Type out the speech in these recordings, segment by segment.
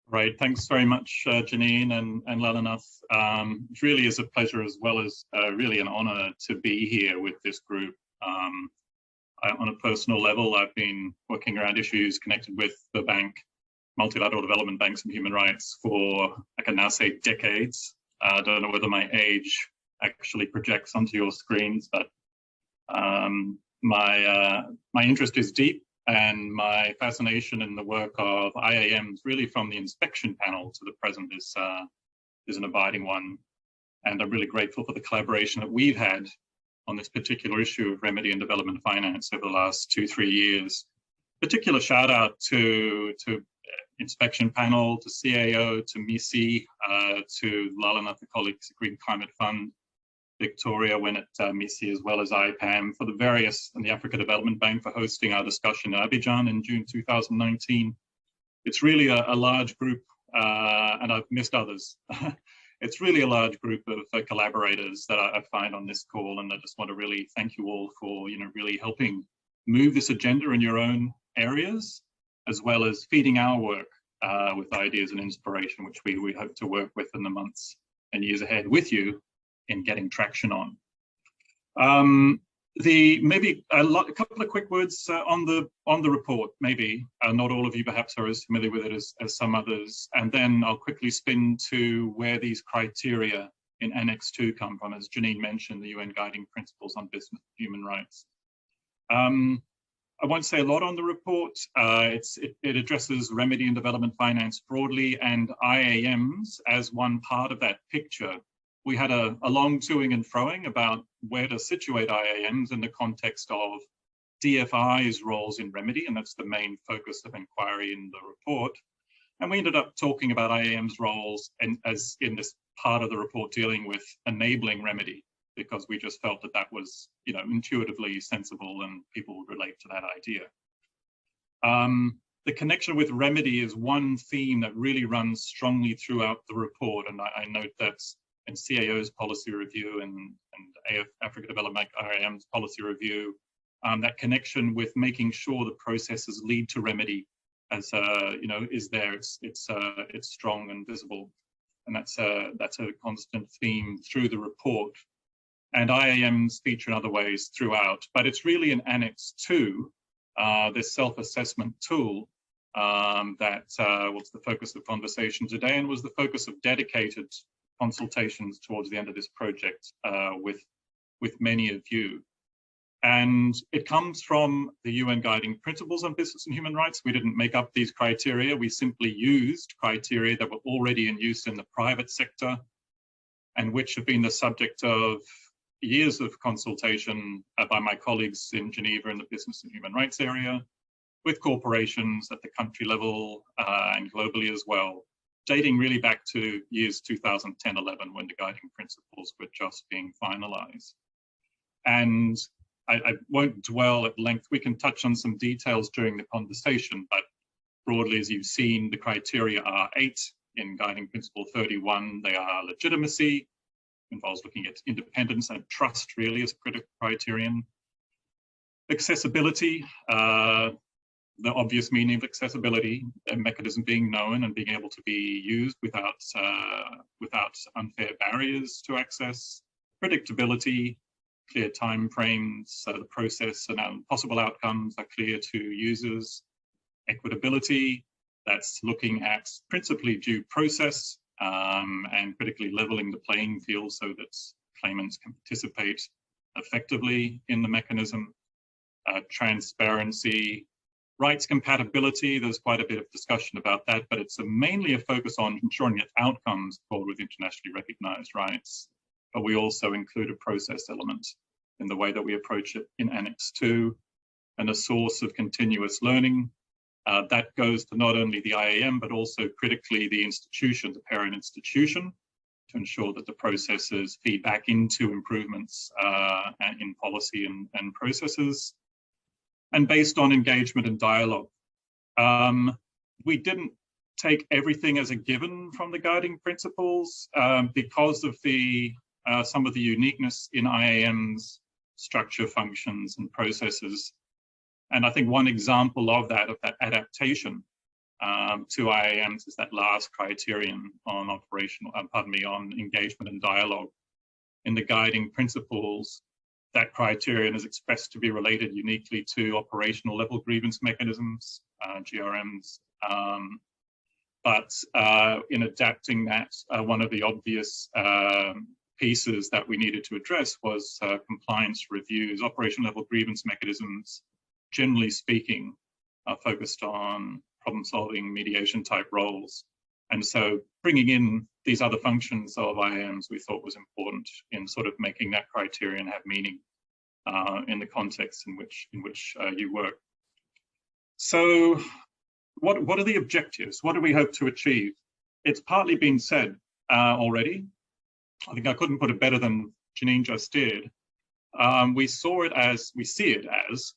Right. Thanks very much, Janine and Lalanath. It really is a pleasure as well as really an honor to be here with this group. On a personal level, I've been working around issues connected with the bank, multilateral development banks and human rights for, I can now say, decades. I don't know whether my age actually projects onto your screens, but my interest is deep. And my fascination in the work of IAMs, really from the inspection panel to the present, is an abiding one. And I'm really grateful for the collaboration that we've had on this particular issue of remedy and development finance over the last 2-3 years. Particular shout out to inspection panel, to CAO, to MISI, to Lalanath, the colleagues at Green Climate Fund, Victoria when at MISI, as well as IPAM, for the various, and the Africa Development Bank for hosting our discussion in Abidjan in June 2019. It's really a large group, and I've missed others. It's really a large group of collaborators that I find on this call, and I just want to really thank you all for really helping move this agenda in your own areas, as well as feeding our work with ideas and inspiration, which we hope to work with in the months and years ahead with you in getting traction on. Maybe a couple of quick words on the report. Maybe not all of you perhaps are as familiar with it as some others, and then I'll quickly spin to where these criteria in Annex 2 come from. As Janine mentioned, the UN Guiding Principles on Business and Human Rights. I won't say a lot on the report. It addresses remedy and development finance broadly, and IAMs as one part of that picture. We had a long toing and froing about where to situate IAMs in the context of DFI's roles in remedy, and that's the main focus of inquiry in the report. And we ended up talking about IAM's roles as in this part of the report dealing with enabling remedy, because we just felt that that was, intuitively sensible and people would relate to that idea. The connection with remedy is one theme that really runs strongly throughout the report, and I note that's in CAO's policy review and Africa Development IAM's policy review, that connection with making sure the processes lead to remedy, as is there. It's strong and visible, and that's a constant theme through the report. And IAMs feature in other ways throughout, but it's really in Annex 2, this self-assessment tool that was the focus of conversation today, and was the focus of dedicated consultations towards the end of this project with many of you. And it comes from the UN Guiding Principles on Business and Human Rights. We didn't make up these criteria. We simply used criteria that were already in use in the private sector and which have been the subject of years of consultation by my colleagues in Geneva in the business and human rights area, with corporations at the country level and globally as well, dating really back to years 2010-11 when the guiding principles were just being finalized. And I won't dwell at length. We can touch on some details during the conversation, but broadly, as you've seen, the criteria are 8 in Guiding Principle 31. They are legitimacy, involves looking at independence and trust really as a critical criterion. Accessibility, the obvious meaning of accessibility, a mechanism being known and being able to be used without unfair barriers to access. Predictability, clear time frames, the process and possible outcomes are clear to users. Equitability, that's looking at principally due process and critically leveling the playing field so that claimants can participate effectively in the mechanism. Transparency, rights compatibility, there's quite a bit of discussion about that, but it's mainly a focus on ensuring that outcomes fall with internationally recognized rights. But we also include a process element in the way that we approach it in Annex 2, and a source of continuous learning. That goes to not only the IAM, but also critically the institution, the parent institution, to ensure that the processes feed back into improvements in policy and processes. And based on engagement and dialogue. We didn't take everything as a given from the guiding principles because of some of the uniqueness in IAM's structure, functions, and processes. And I think one example of that adaptation to IAMs is that last criterion on on engagement and dialogue. In the guiding principles, that criterion is expressed to be related uniquely to operational level grievance mechanisms, GRMs. But in adapting that, one of the obvious pieces that we needed to address was compliance reviews. Operational level grievance mechanisms, generally speaking, are focused on problem-solving, mediation type roles. And so bringing in these other functions of IAMs we thought was important in sort of making that criterion have meaning in the context in which you work. So what are the objectives? What do we hope to achieve? It's partly been said already. I think I couldn't put it better than Janine just did. We see it as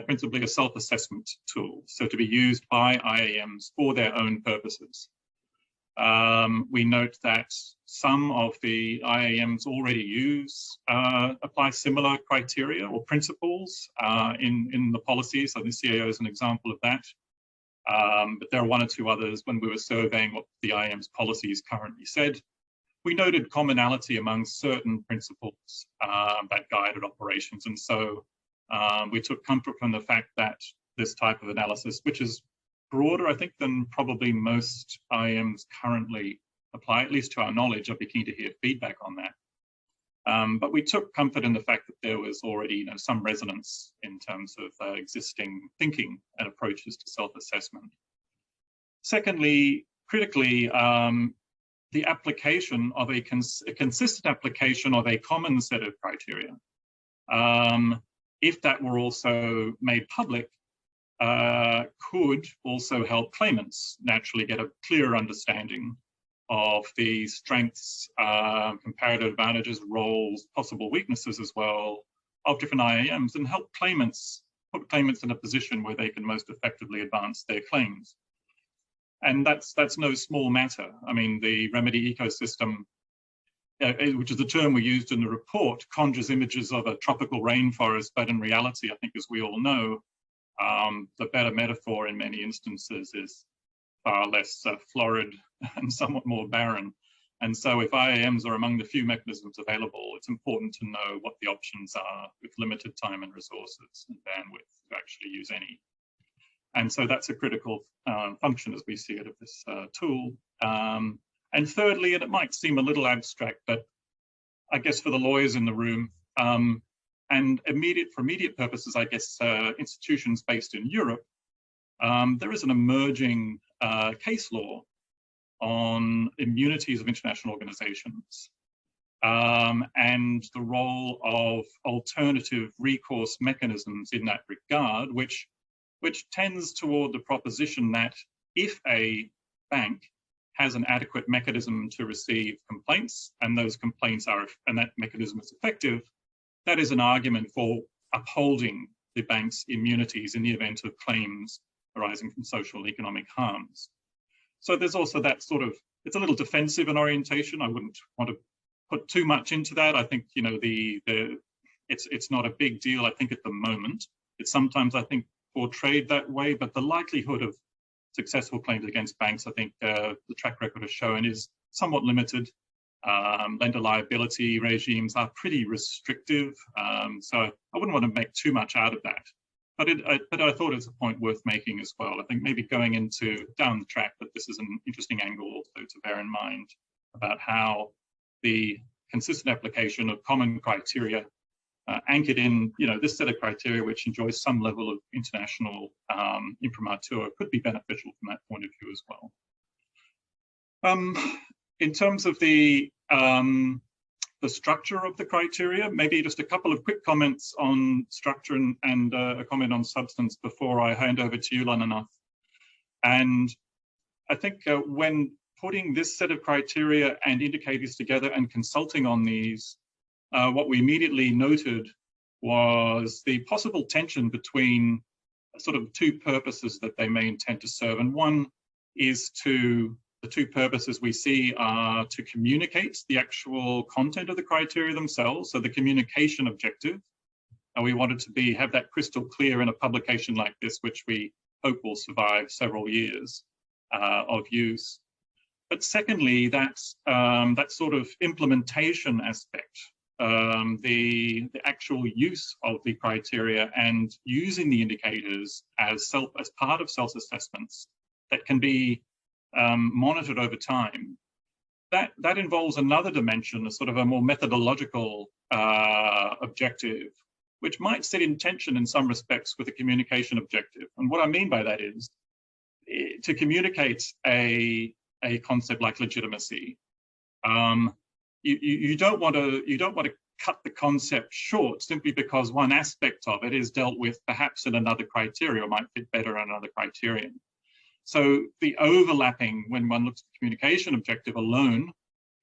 principally a self-assessment tool, so to be used by IAMs for their own purposes. We note that some of the IAMs already apply similar criteria or principles in the policies. So the CAO is an example of that. But there are one or two others. When we were surveying what the IAM's policies currently said, we noted commonality among certain principles that guided operations. And so we took comfort from the fact that this type of analysis, which is broader, I think, than probably most IAMs currently apply, at least to our knowledge. I'd be keen to hear feedback on that. But we took comfort in the fact that there was already some resonance in terms of existing thinking and approaches to self-assessment. Secondly, critically, the application of a consistent application of a common set of criteria, if that were also made public, could also help claimants naturally get a clearer understanding of the strengths, comparative advantages, roles, possible weaknesses as well of different IAMs, and help put claimants in a position where they can most effectively advance their claims. And that's no small matter. I mean, the remedy ecosystem, which is the term we used in the report, conjures images of a tropical rainforest, but in reality, I think, as we all know, the better metaphor in many instances is far less florid and somewhat more barren. And so if IAMs are among the few mechanisms available, it's important to know what the options are with limited time and resources and bandwidth to actually use any. And so that's a critical function as we see it of this tool. And thirdly, and it might seem a little abstract, but I guess for the lawyers in the room, and for immediate purposes, I guess, institutions based in Europe, there is an emerging case law on immunities of international organizations and the role of alternative recourse mechanisms in that regard, which tends toward the proposition that if a bank has an adequate mechanism to receive complaints and those complaints and that mechanism is effective, that is an argument for upholding the bank's immunities in the event of claims arising from social and economic harms. So there's also that sort of, it's a little defensive in orientation. I wouldn't want to put too much into that. I think, it's not a big deal, I think, at the moment. It's sometimes, I think, portrayed that way, but the likelihood of successful claims against banks, I think the track record has shown, is somewhat limited. Lender liability regimes are pretty restrictive, so I wouldn't want to make too much out of that. But I thought it's a point worth making as well. I think maybe going down the track that this is an interesting angle also to bear in mind about how the consistent application of common criteria anchored in, this set of criteria which enjoys some level of international imprimatur could be beneficial from that point of view as well. In terms of the structure of the criteria, maybe just a couple of quick comments on structure and a comment on substance before I hand over to you, Lananath. And I think when putting this set of criteria and indicators together and consulting on these, what we immediately noted was the possible tension between sort of two purposes that they may intend to serve. And one is the two purposes we see are to communicate the actual content of the criteria themselves, so the communication objective. And we wanted to have that crystal clear in a publication like this, which we hope will survive several years. of use. But secondly, that sort of implementation aspect, the actual use of the criteria and using the indicators as part of self-assessments that can be monitored over time. That involves another dimension, a sort of a more methodological objective, which might sit in tension in some respects with a communication objective. And what I mean by that is to communicate a concept like legitimacy. You don't want to cut the concept short simply because one aspect of it is dealt with perhaps in another criteria or might fit better in another criterion. So the overlapping when one looks at the communication objective alone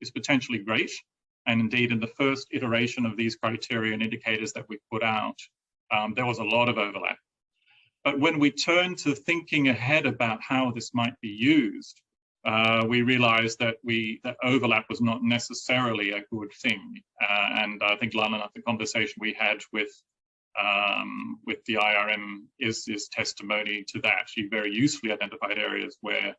is potentially great. And indeed, in the first iteration of these criteria and indicators that we put out, there was a lot of overlap. But when we turn to thinking ahead about how this might be used, we realized that that overlap was not necessarily a good thing. And I think, Lana, the conversation we had with the IRM is testimony to that. You very usefully identified areas where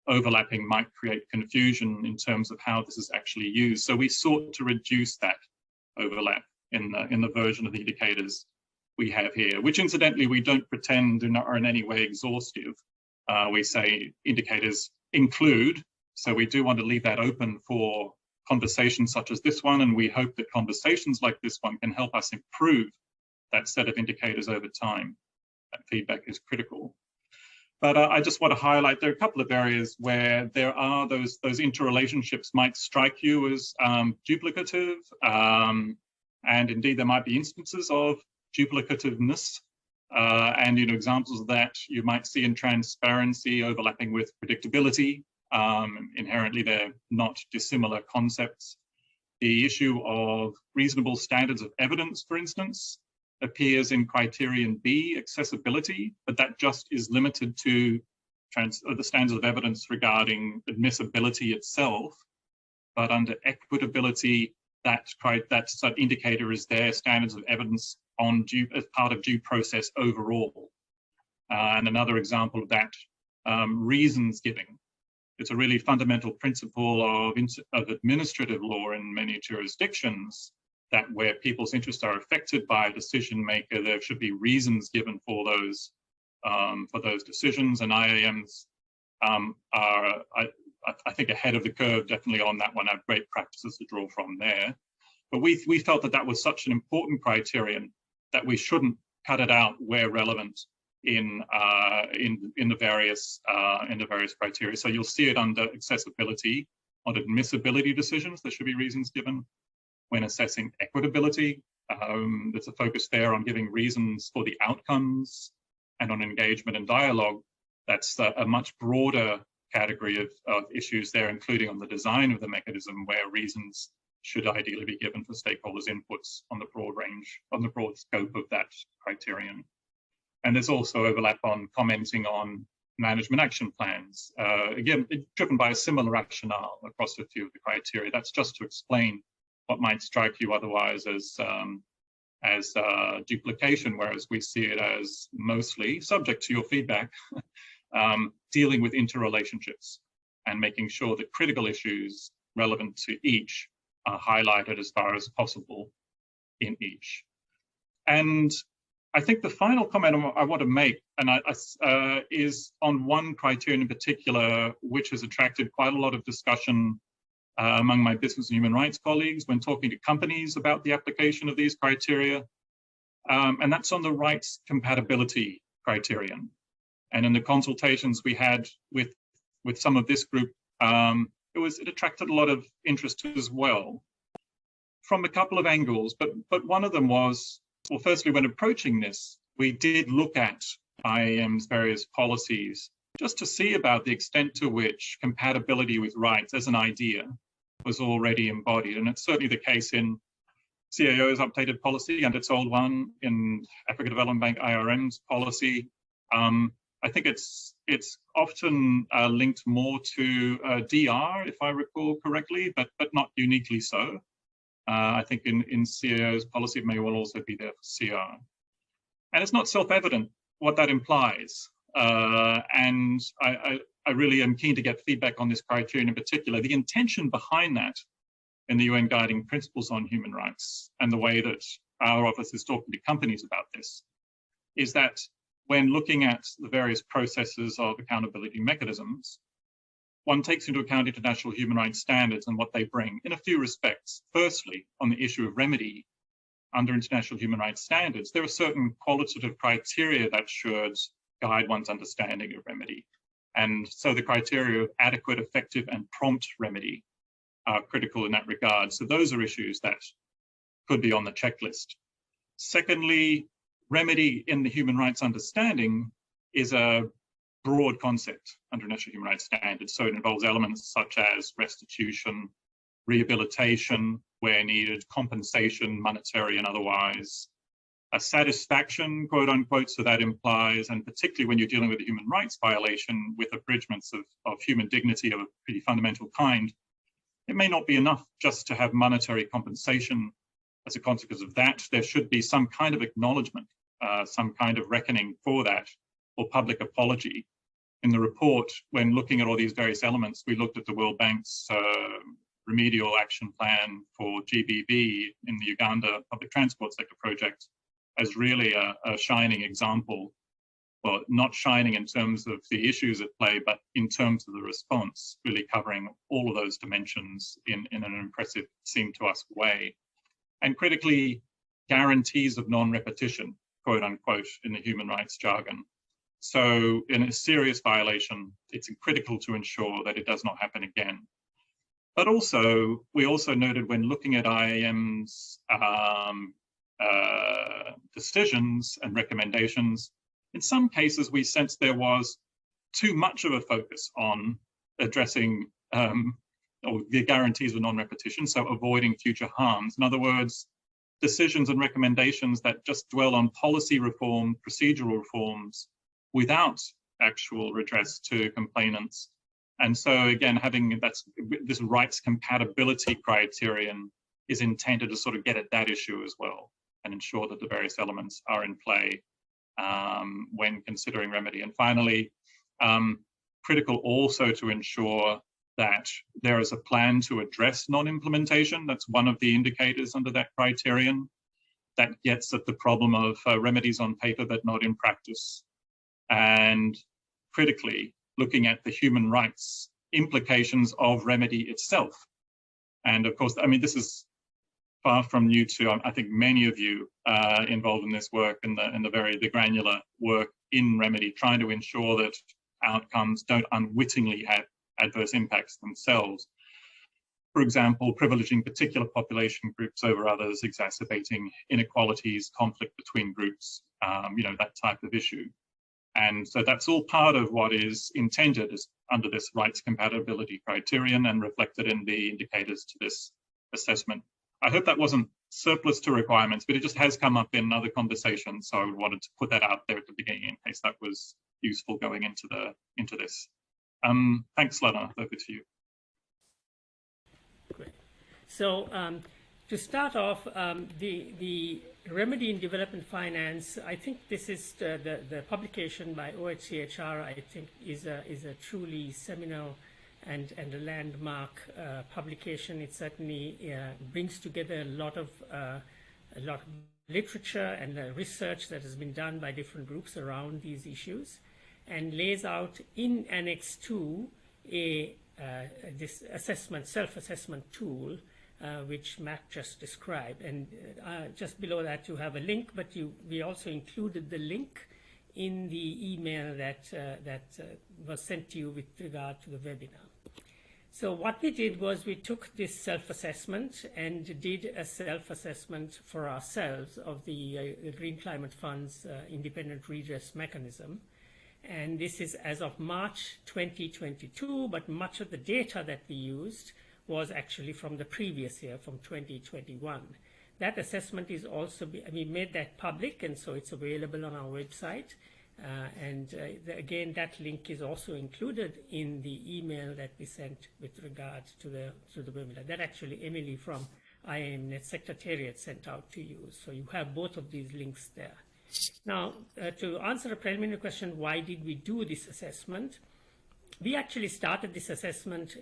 overlapping might create confusion in terms of how this is actually used. So we sought to reduce that overlap in the version of the indicators we have here, which incidentally we don't pretend are in any way exhaustive. We say indicators include, so we do want to leave that open for conversations such as this one, and we hope that conversations like this one can help us improve that set of indicators over time. That feedback is critical. But I just want to highlight there are a couple of areas where there are those interrelationships might strike you as duplicative, and indeed there might be instances of duplicativeness, and examples of that you might see in transparency overlapping with predictability. Inherently, they're not dissimilar concepts. The issue of reasonable standards of evidence, for instance, appears in criterion B, accessibility, but that just is limited to the standards of evidence regarding admissibility itself. But under equitability, that indicator is there, standards of evidence as part of due process overall. And another example of that, reasons giving. It's a really fundamental principle of administrative law in many jurisdictions that where people's interests are affected by a decision maker, there should be reasons given for those decisions. And IAMs are, I think, ahead of the curve definitely on that one. Have great practices to draw from there. But we felt that was such an important criterion that we shouldn't cut it out where relevant in the various criteria. So you'll see it under accessibility, on admissibility decisions. There should be reasons given. When assessing equitability, there's a focus there on giving reasons for the outcomes, and on engagement and dialogue, that's a much broader category of issues there, including on the design of the mechanism where reasons should ideally be given for stakeholders' inputs on the broad scope of that criterion. And there's also overlap on commenting on management action plans. Again, driven by a similar rationale across a few of the criteria. That's just to explain what might strike you otherwise as duplication, whereas we see it as mostly, subject to your feedback, dealing with interrelationships and making sure that critical issues relevant to each are highlighted as far as possible in each. And I think the final comment I want to make is on one criterion in particular, which has attracted quite a lot of discussion among my business and human rights colleagues when talking to companies about the application of these criteria, and that's on the rights compatibility criterion. And in the consultations we had with some of this group, it attracted a lot of interest as well, from a couple of angles. But one of them was, well, firstly, when approaching this, we did look at IAM's various policies just to see about the extent to which compatibility with rights as an idea was already embodied. And it's certainly the case in CAO's updated policy and its old one, in Africa Development Bank IRM's policy. I think it's often linked more to DR, if I recall correctly, but not uniquely so. I think in CAO's policy, it may well also be there for CR. And it's not self-evident what that implies. And I really am keen to get feedback on this criterion in particular. The intention behind that in the UN Guiding Principles on Human Rights and the way that our office is talking to companies about this is that when looking at the various processes of accountability mechanisms, one takes into account international human rights standards and what they bring in a few respects. Firstly, on the issue of remedy, under international human rights standards, there are certain qualitative criteria that should guide one's understanding of remedy. And so the criteria of adequate, effective, and prompt remedy are critical in that regard. So those are issues that could be on the checklist. Secondly, remedy in the human rights understanding is a broad concept under international human rights standards. So it involves elements such as restitution, rehabilitation where needed, compensation, monetary and otherwise, a satisfaction, quote unquote, so that implies, and particularly when you're dealing with a human rights violation with abridgments of human dignity of a pretty fundamental kind, it may not be enough just to have monetary compensation as a consequence of that. There should be some kind of acknowledgement, some kind of reckoning for that, or public apology. In the report, when looking at all these various elements, we looked at the World Bank's remedial action plan for GBV in the Uganda public transport sector project as really a shining example. Well, not shining in terms of the issues at play, but in terms of the response, really covering all of those dimensions in an impressive, seemed to us, way. And critically, guarantees of non-repetition, quote unquote, in the human rights jargon. So in a serious violation, it's critical to ensure that it does not happen again. But also, we also noted when looking at IAM's decisions and recommendations, in some cases we sensed there was too much of a focus on addressing or the guarantees of non-repetition, so avoiding future harms. In other words, decisions and recommendations that just dwell on policy reform, procedural reforms, without actual redress to complainants. And so again, having this rights compatibility criterion is intended to sort of get at that issue as well and ensure that the various elements are in play when considering remedy. And finally, critical also to ensure that there is a plan to address non-implementation. That's one of the indicators under that criterion that gets at the problem of remedies on paper but not in practice. And critically, looking at the human rights implications of remedy itself. And of course, I mean, this is far from new to, I think, many of you involved in this work and the granular work in remedy, trying to ensure that outcomes don't unwittingly have adverse impacts themselves. For example, privileging particular population groups over others, exacerbating inequalities, conflict between groups, that type of issue. And so that's all part of what is intended as under this rights compatibility criterion and reflected in the indicators to this assessment. I hope that wasn't surplus to requirements, but it just has come up in other conversations. So I wanted to put that out there at the beginning in case that was useful going into this. Thanks, Lana. Over to you. Great. So to start off, the Remedy in Development Finance, I think this is the publication by OHCHR, I think is a truly seminal and a landmark publication. It certainly brings together a lot of literature and research that has been done by different groups around these issues, and lays out in Annex 2 this self-assessment tool, which Matt just described. And just below that you have a link, but we also included the link in the email that was sent to you with regard to the webinar. So what we did was we took this self-assessment and did a self-assessment for ourselves of the Green Climate Fund's independent redress mechanism. And this is as of March 2022, but much of the data that we used was actually from the previous year, from 2021. That assessment is also, we made that public, and so it's available on our website. Again, that link is also included in the email that we sent with regard to the webinar. That actually Emily from IAMNet Secretariat sent out to you. So you have both of these links there. Now, to answer a preliminary question, why did we do this assessment? we actually started this assessment,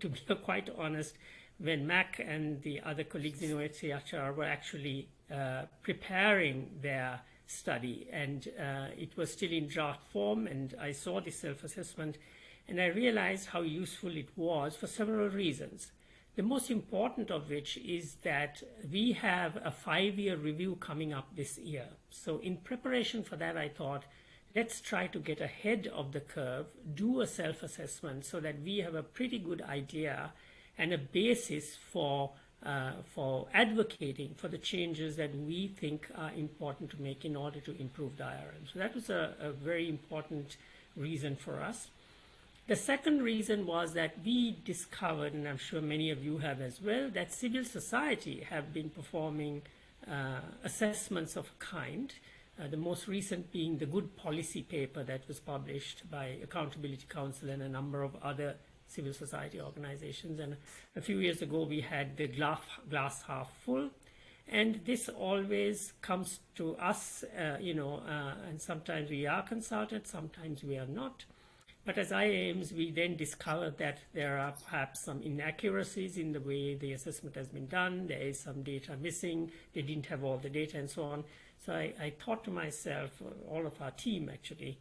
to be quite honest, when Mac and the other colleagues in OHCHR were actually preparing their study, and it was still in draft form, and I saw this self-assessment and I realized how useful it was for several reasons. The most important of which is that we have a 5-year review coming up this year. So in preparation for that, I thought, let's try to get ahead of the curve, do a self-assessment so that we have a pretty good idea and a basis for advocating for the changes that we think are important to make in order to improve the IRM. So that was a very important reason for us. The second reason was that we discovered, and I'm sure many of you have as well, that civil society have been performing assessments of a kind. The most recent being the Good Policy paper that was published by Accountability Council and a number of other civil society organizations. And a few years ago, we had the glass half full. And this always comes to us, and sometimes we are consulted, sometimes we are not. But as IAMs, we then discovered that there are perhaps some inaccuracies in the way the assessment has been done. There is some data missing. They didn't have all the data and so on. So I thought to myself, all of our team actually,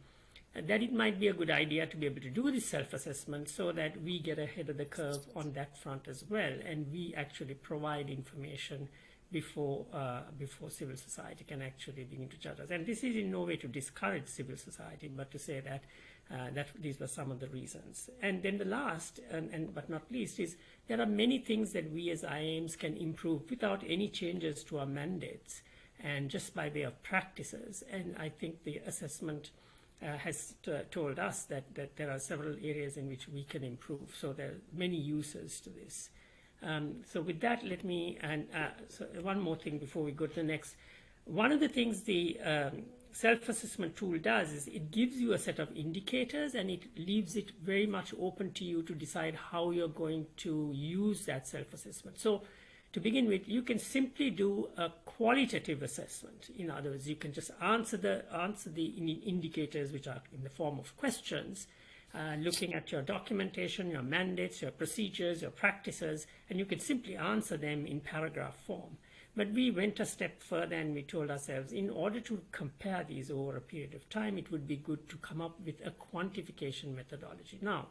that it might be a good idea to be able to do this self-assessment so that we get ahead of the curve on that front as well. And we actually provide information before civil society can actually begin to judge us. And this is in no way to discourage civil society, but to say that these were some of the reasons. And then the last, but not least, is there are many things that we as IAMs can improve without any changes to our mandates and just by way of practices. And I think the assessment has told us that there are several areas in which we can improve. So there are many uses to this. So with that, let me, so one more thing before we go to the next. One of the things the self-assessment tool does is it gives you a set of indicators and it leaves it very much open to you to decide how you're going to use that self-assessment. So to begin with, you can simply do a qualitative assessment. In other words, you can just answer the indicators, which are in the form of questions, looking at your documentation, your mandates, your procedures, your practices, and you can simply answer them in paragraph form. But we went a step further and we told ourselves, in order to compare these over a period of time, it would be good to come up with a quantification methodology. Now,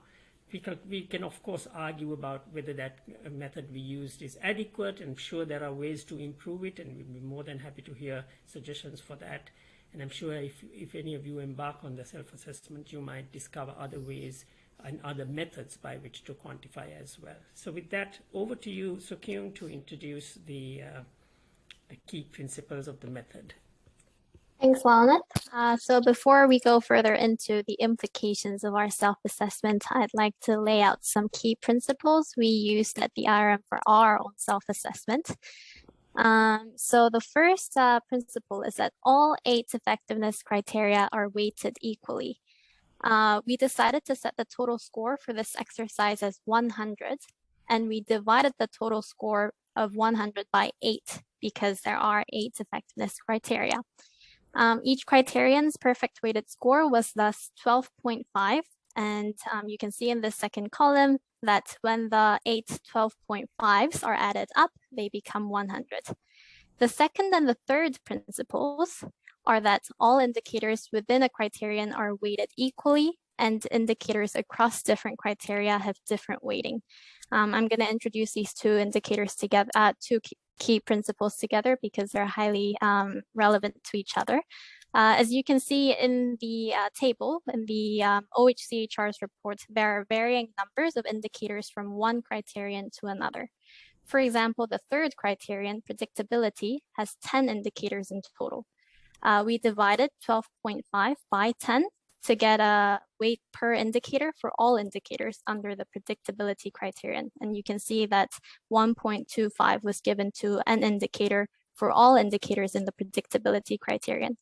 we can of course argue about whether that method we used is adequate. I'm sure there are ways to improve it, and we'd be more than happy to hear suggestions for that. And I'm sure if any of you embark on the self-assessment, you might discover other ways and other methods by which to quantify as well. So with that, over to you, Soo-Keun, to introduce the key principles of the method. Thanks, Walnut. So before we go further into the implications of our self-assessment, I'd like to lay out some key principles we used at the IRM for our own self-assessment. So the first principle is that all 8 effectiveness criteria are weighted equally. We decided to set the total score for this exercise as 100, and we divided the total score of 100 by 8 because there are 8 effectiveness criteria. Each criterion's perfect weighted score was thus 12.5, and you can see in the second column that when the 8 12.5s are added up, they become 100. The second and the third principles are that all indicators within a criterion are weighted equally, and indicators across different criteria have different weighting. I'm going to introduce these two indicators together, two key principles together, because they're highly relevant to each other. As you can see in the table, in the OHCHR's report, there are varying numbers of indicators from one criterion to another. For example, the third criterion, predictability, has 10 indicators in total. We divided 12.5 by 10 to get a weight per indicator for all indicators under the predictability criterion. And you can see that 1.25 was given to an indicator for all indicators in the predictability criterion.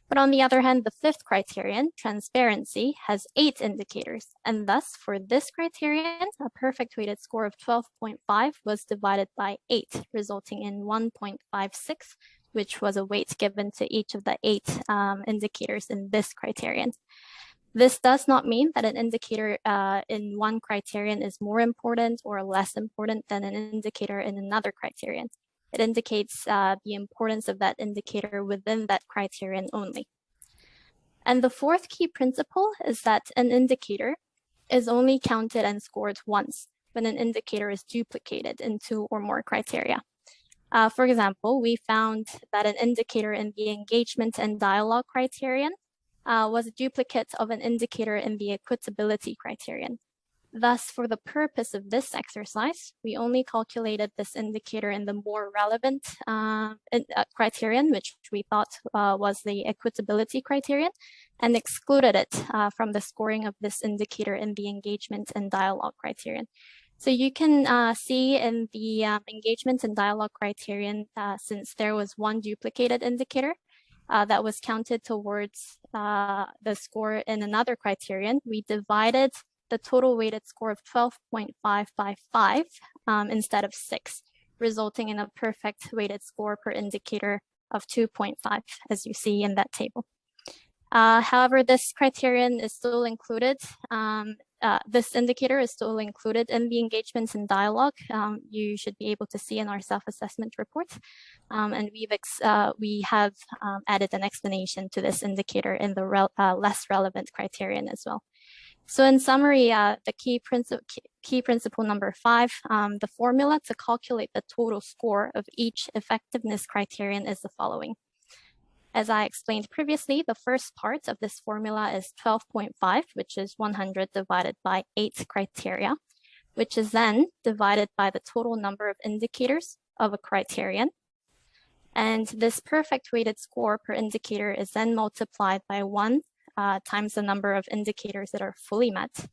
But on the other hand, the fifth criterion, transparency, has 8 indicators. And thus, for this criterion, a perfect weighted score of 12.5 was divided by 8, resulting in 1.56, which was a weight given to each of the 8 indicators in this criterion. This does not mean that an indicator in one criterion is more important or less important than an indicator in another criterion. It indicates the importance of that indicator within that criterion only. And the fourth key principle is that an indicator is only counted and scored once when an indicator is duplicated in 2 or more criteria. For example, we found that an indicator in the engagement and dialogue criterion was a duplicate of an indicator in the equitability criterion. Thus, for the purpose of this exercise, we only calculated this indicator in the more relevant criterion, which we thought was the equitability criterion, and excluded it from the scoring of this indicator in the engagement and dialogue criterion. So you can see in the engagement and dialogue criterion, since there was one duplicated indicator, that was counted towards the score in another criterion, we divided the total weighted score of 12.555 instead of 6, resulting in a perfect weighted score per indicator of 2.5, as you see in that table. However, this criterion is still included. This indicator is still included in the engagements and dialogue. You should be able to see in our self-assessment report. And we have added an explanation to this indicator in the less relevant criterion as well. So in summary, the key principle number 5, the formula to calculate the total score of each effectiveness criterion is the following. As I explained previously, the first part of this formula is 12.5, which is 100 divided by 8 criteria, which is then divided by the total number of indicators of a criterion. And this perfect weighted score per indicator is then multiplied by 1 times the number of indicators that are fully met,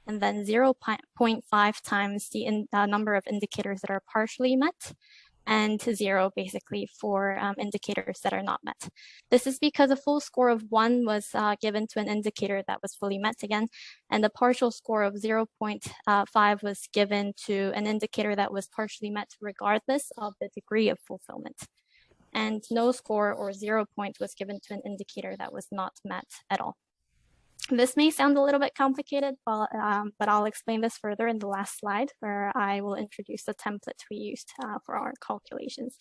and then 0.5 times the number of indicators that are partially met, and 0 basically for indicators that are not met. This is because a full score of 1 was given to an indicator that was fully met again, and a partial score of 0.5 was given to an indicator that was partially met regardless of the degree of fulfillment. And no score or 0 point was given to an indicator that was not met at all. This may sound a little bit complicated, but I'll explain this further in the last slide, where I will introduce the template we used for our calculations.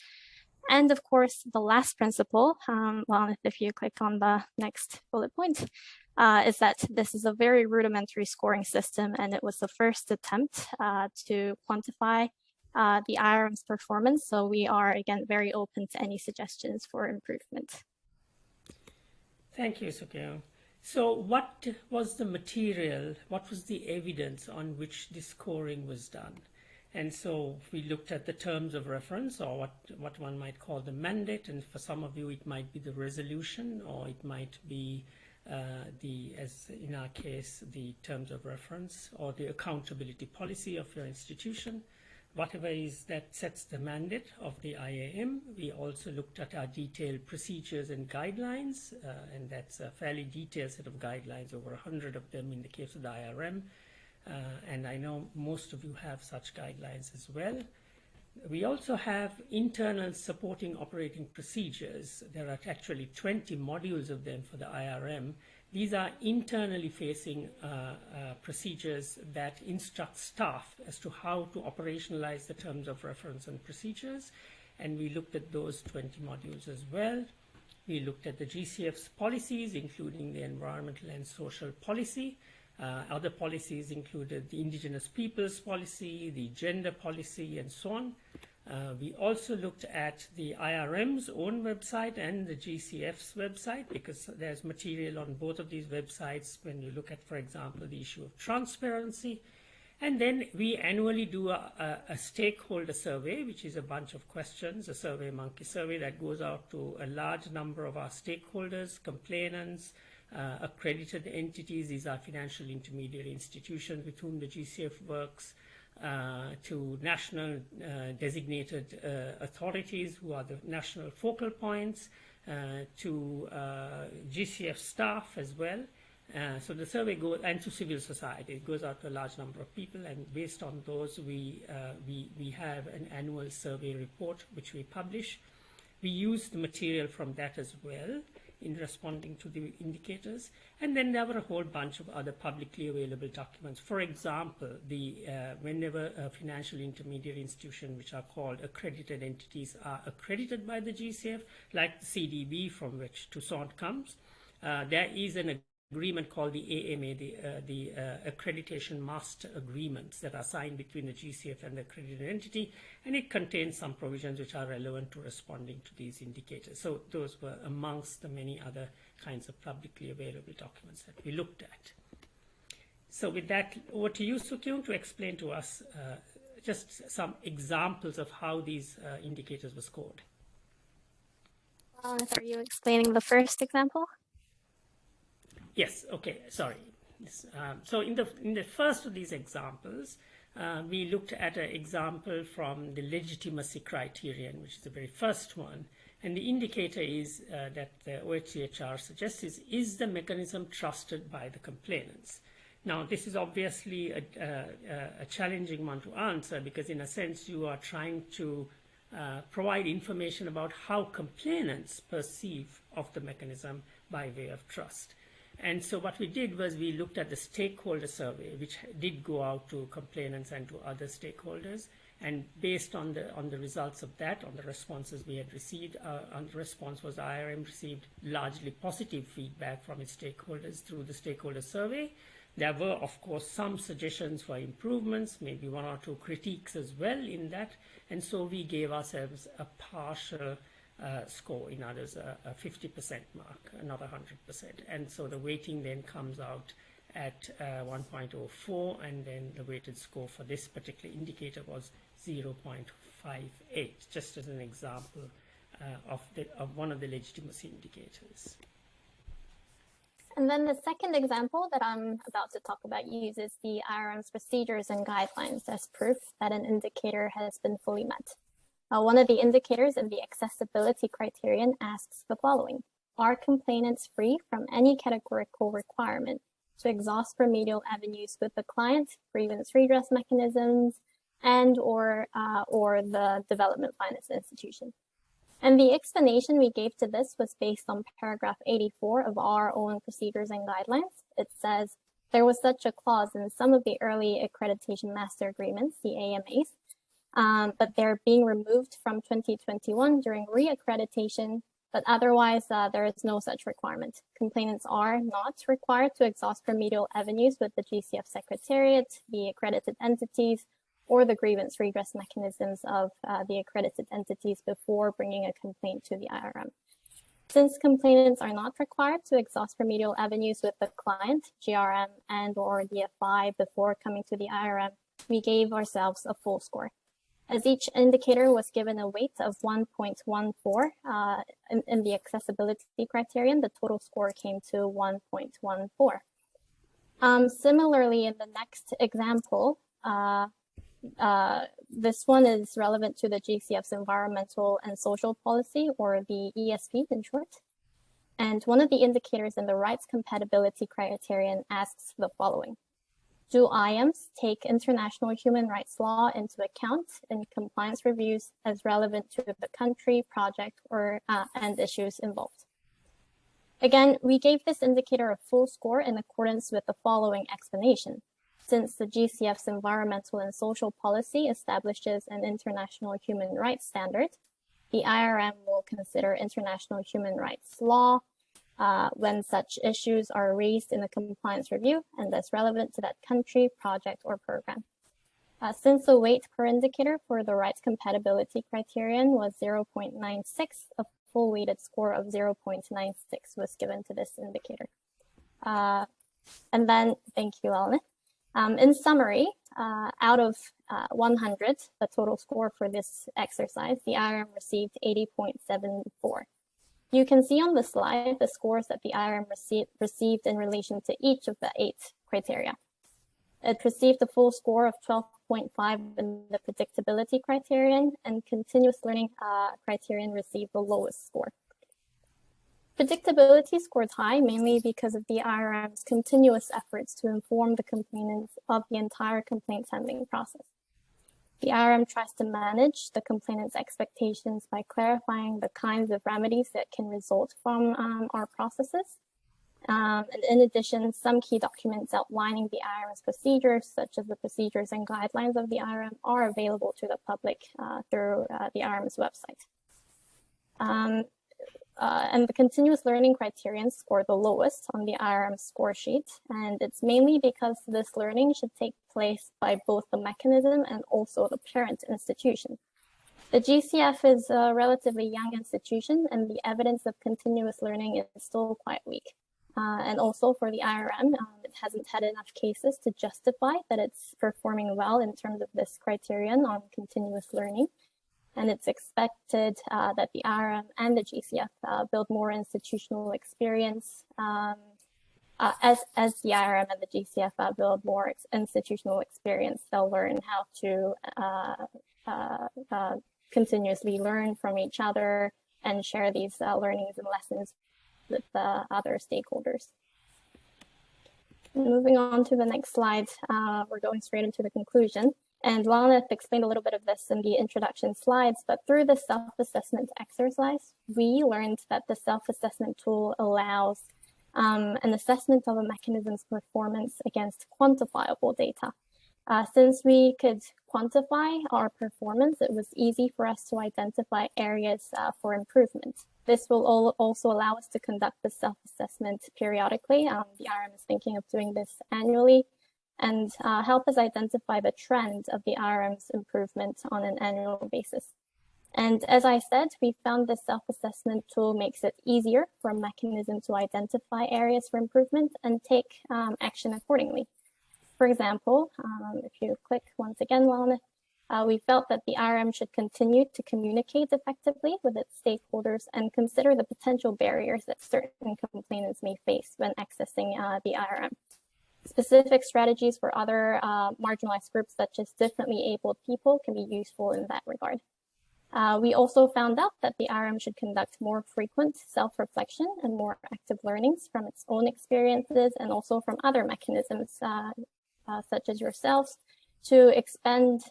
And of course, the last principle, well, if you click on the next bullet point, is that this is a very rudimentary scoring system, and it was the first attempt to quantify the IRM's performance. So we are, again, very open to any suggestions for improvement. Thank you, Sukyo. So what was the material, what was the evidence on which this scoring was done? And so we looked at the terms of reference, or what one might call the mandate, and for some of you it might be the resolution, or it might be as in our case, the terms of reference, or the accountability policy of your institution. Whatever is that sets the mandate of the IAM. We also looked at our detailed procedures and guidelines, and that's a fairly detailed set of guidelines, over 100 of them in the case of the IRM. And I know most of you have such guidelines as well. We also have internal supporting operating procedures. There are actually 20 modules of them for the IRM. These are internally facing procedures that instruct staff as to how to operationalize the terms of reference and procedures. And we looked at those 20 modules as well. We looked at the GCF's policies, including the environmental and social policy. Other policies included the Indigenous Peoples policy, the gender policy, and so on. We also looked at the IRM's own website and the GCF's website, because there's material on both of these websites when you look at, for example, the issue of transparency. And then we annually do a stakeholder survey, which is a bunch of questions, a SurveyMonkey survey that goes out to a large number of our stakeholders, complainants, accredited entities. These are financial intermediary institutions with whom the GCF works, to national designated authorities who are the national focal points, to GCF staff as well. So the survey goes, and to civil society, it goes out to a large number of people, and based on those we have an annual survey report which we publish. We use the material from that as well in responding to the indicators. And then there were a whole bunch of other publicly available documents. For example, whenever a financial intermediary institution, which are called accredited entities, are accredited by the GCF, like the CDB from which Toussaint comes, there is an agreement called the AMA, the Accreditation Master Agreements that are signed between the GCF and the accredited entity, and it contains some provisions which are relevant to responding to these indicators. So those were amongst the many other kinds of publicly available documents that we looked at. So with that, over to you, Soo Keun, to explain to us just some examples of how these indicators were scored. Are you explaining the first example? Yes, okay, sorry. So in the first of these examples, we looked at an example from the legitimacy criterion, which is the very first one. And the indicator is that the OHCHR suggests is the mechanism trusted by the complainants? Now, this is obviously a challenging one to answer, because in a sense you are trying to provide information about how complainants perceive of the mechanism by way of trust. And so what we did was we looked at the stakeholder survey, which did go out to complainants and to other stakeholders. And based on the results of that, on the responses we had received, on the response was IRM received largely positive feedback from its stakeholders through the stakeholder survey. There were, of course, some suggestions for improvements, maybe one or two critiques as well in that. And so we gave ourselves a partial score, in others a 50% mark, not 100%. And so the weighting then comes out at 1.04, and then the weighted score for this particular indicator was 0.58, just as an example of one of the legitimacy indicators. And then the second example that I'm about to talk about uses the IRM's procedures and guidelines as proof that an indicator has been fully met. One of the indicators in the accessibility criterion asks the following: are complainants free from any categorical requirement to exhaust remedial avenues with the client, grievance redress mechanisms, and or the development finance institution? And the explanation we gave to this was based on paragraph 84 of our own procedures and guidelines. It says, there was such a clause in some of the early accreditation master agreements, the AMAs, but they're being removed from 2021 during re-accreditation, but otherwise there is no such requirement. Complainants are not required to exhaust remedial avenues with the GCF Secretariat, the accredited entities, or the grievance redress mechanisms of the accredited entities before bringing a complaint to the IRM. Since complainants are not required to exhaust remedial avenues with the client, GRM, and or DFI before coming to the IRM, we gave ourselves a full score. As each indicator was given a weight of 1.14 in the accessibility criterion, the total score came to 1.14. Similarly, in the next example, this one is relevant to the GCF's environmental and social policy, or the ESP in short. And one of the indicators in the rights compatibility criterion asks the following: do IAMs take international human rights law into account in compliance reviews as relevant to the country, project, or and issues involved? Again, we gave this indicator a full score in accordance with the following explanation. Since the GCF's environmental and social policy establishes an international human rights standard, the IRM will consider international human rights law when such issues are raised in a compliance review and thus relevant to that country, project, or program. Since the weight per indicator for the rights compatibility criterion was 0.96, a full weighted score of 0.96 was given to this indicator. And then, thank you, Elena. In summary, out of 100, the total score for this exercise, the IRM received 80.74. You can see on the slide the scores that the IRM received in relation to each of the 8 criteria. It received a full score of 12.5 in the predictability criterion, and continuous learning criterion received the lowest score. Predictability scored high mainly because of the IRM's continuous efforts to inform the complainants of the entire complaints handling process. The IRM tries to manage the complainant's expectations by clarifying the kinds of remedies that can result from our processes. And in addition, some key documents outlining the IRM's procedures, such as the procedures and guidelines of the IRM, are available to the public through the IRM's website. And the continuous learning criterion scored the lowest on the IRM score sheet, and it's mainly because this learning should take place by both the mechanism and also the parent institution. The GCF is a relatively young institution, and the evidence of continuous learning is still quite weak. And also for the IRM, it hasn't had enough cases to justify that it's performing well in terms of this criterion on continuous learning. And it's expected that the IRM and the GCF build more institutional experience. As the IRM and the GCF build more institutional experience, they'll learn how to continuously learn from each other and share these learnings and lessons with other stakeholders. Moving on to the next slide, we're going straight into the conclusion. And Laneth explained a little bit of this in the introduction slides, but through the self-assessment exercise, we learned that the self-assessment tool allows an assessment of a mechanism's performance against quantifiable data. Since we could quantify our performance, it was easy for us to identify areas for improvement. This will also allow us to conduct the self-assessment periodically. The IRM is thinking of doing this annually, and help us identify the trend of the IRM's improvement on an annual basis. And as I said, we found the self-assessment tool makes it easier for a mechanism to identify areas for improvement and take action accordingly. For example, if you click once again, Lana, we felt that the IRM should continue to communicate effectively with its stakeholders and consider the potential barriers that certain complainants may face when accessing the IRM. Specific strategies for other marginalized groups, such as differently abled people, can be useful in that regard. We also found out that the IRM should conduct more frequent self-reflection and more active learnings from its own experiences and also from other mechanisms, such as yourselves, to expand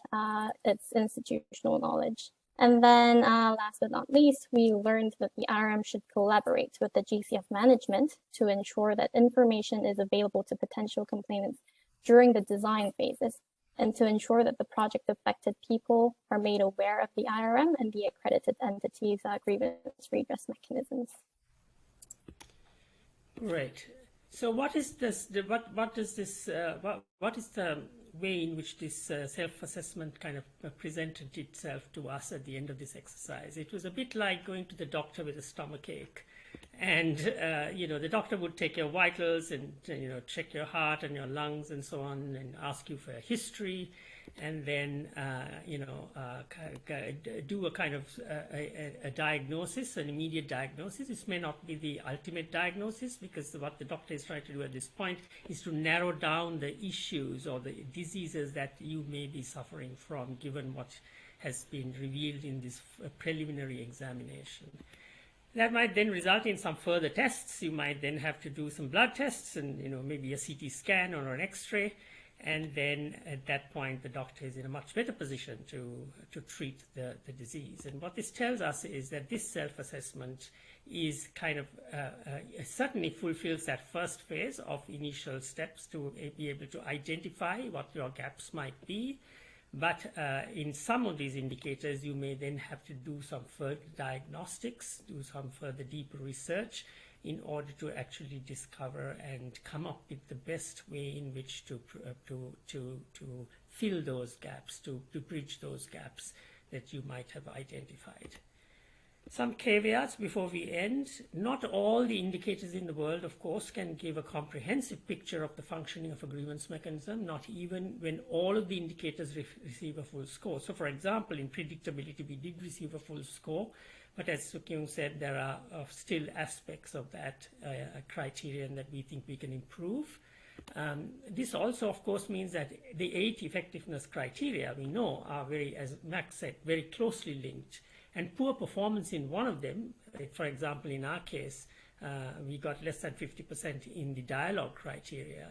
its institutional knowledge. And then last but not least, we learned that the IRM should collaborate with the GCF management to ensure that information is available to potential complainants during the design phases, and to ensure that the project affected people are made aware of the IRM and the accredited entities' grievance redress mechanisms. Great. So what is this? What is the way in which this self-assessment kind of presented itself to us at the end of this exercise? It was a bit like going to the doctor with a stomachache, and the doctor would take your vitals and check your heart and your lungs and so on, and ask you for a history, and then do a kind of a diagnosis, an immediate diagnosis. This may not be the ultimate diagnosis, because what the doctor is trying to do at this point is to narrow down the issues or the diseases that you may be suffering from, given what has been revealed in this preliminary examination. That might then result in some further tests. You might then have to do some blood tests and maybe a CT scan or an X-ray. And then at that point, the doctor is in a much better position to treat the disease. And what this tells us is that this self-assessment is kind of certainly fulfills that first phase of initial steps to be able to identify what your gaps might be. But in some of these indicators, you may then have to do some further diagnostics, do some further deeper research, in order to actually discover and come up with the best way in which to fill those gaps, to bridge those gaps that you might have identified. Some caveats before we end. Not all the indicators in the world, of course, can give a comprehensive picture of the functioning of a grievance mechanism, not even when all of the indicators receive a full score. So, for example, in predictability, we did receive a full score, but as Soo Keung said, there are still aspects of that criterion that we think we can improve. This also, of course, means that the 8 effectiveness criteria we know are very, as Max said, very closely linked. And poor performance in one of them, for example, in our case, we got less than 50% in the dialogue criteria.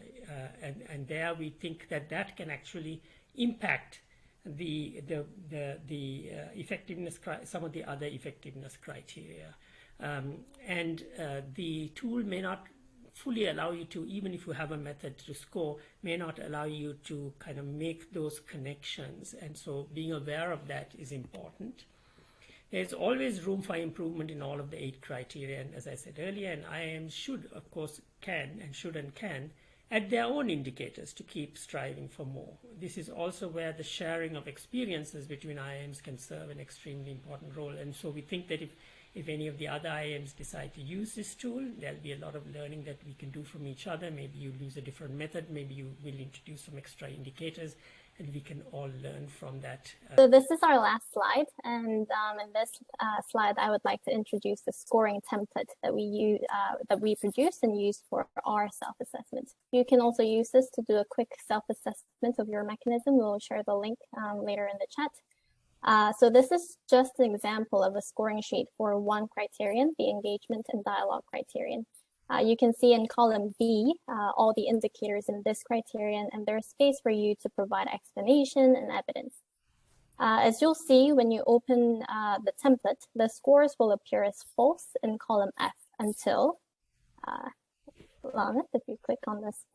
And there we think that can actually impact the effectiveness, some of the other effectiveness criteria. The tool may not fully allow you to, even if you have a method to score, may not allow you to kind of make those connections. And so being aware of that is important. There's always room for improvement in all of the 8 criteria. And as I said earlier, and IIMs should, of course, can add their own indicators to keep striving for more. This is also where the sharing of experiences between IIMs can serve an extremely important role. And so we think that if any of the other IIMs decide to use this tool, there'll be a lot of learning that we can do from each other. Maybe you use a different method, maybe you will introduce some extra indicators, and we can all learn from that. So this is our last slide, and in this slide, I would like to introduce the scoring template that we produced and used for our self-assessment. You can also use this to do a quick self-assessment of your mechanism. We'll share the link later in the chat. So this is just an example of a scoring sheet for one criterion, the engagement and dialogue criterion. You can see in column B all the indicators in this criterion, and there's space for you to provide explanation and evidence. As you'll see when you open the template, the scores will appear as false in column F until, if you click on this,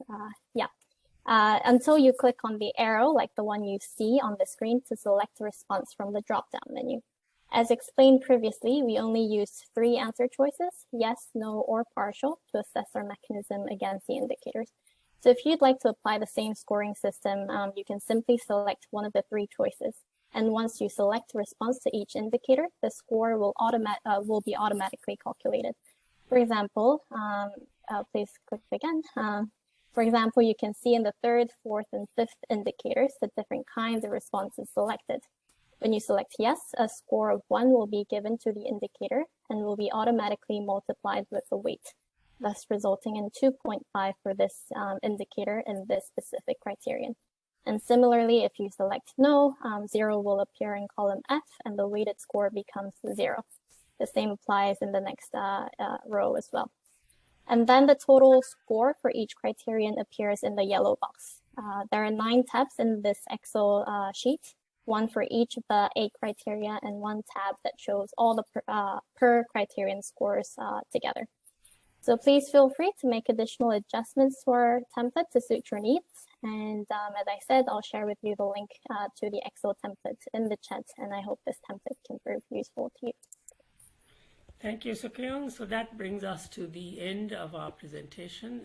until you click on the arrow like the one you see on the screen to select a response from the drop-down menu. As explained previously, we only used 3 answer choices, yes, no, or partial, to assess our mechanism against the indicators. So if you'd like to apply the same scoring system, you can simply select one of the 3 choices. And once you select a response to each indicator, the score will be automatically calculated. For example, please click again. For example, you can see in the 3rd, 4th, and 5th indicators the different kinds of responses selected. When you select yes, a score of 1 will be given to the indicator and will be automatically multiplied with the weight, thus resulting in 2.5 for this indicator in this specific criterion. And similarly, if you select no, 0 will appear in column F and the weighted score becomes 0. The same applies in the next row as well. And then the total score for each criterion appears in the yellow box. There are 9 tabs in this Excel sheet, 1 for each of the 8 criteria and 1 tab that shows all the per criterion scores together. So please feel free to make additional adjustments to our template to suit your needs. And as I said, I'll share with you the link to the Excel template in the chat, and I hope this template can prove useful to you. Thank you, Sook-Young. So that brings us to the end of our presentation.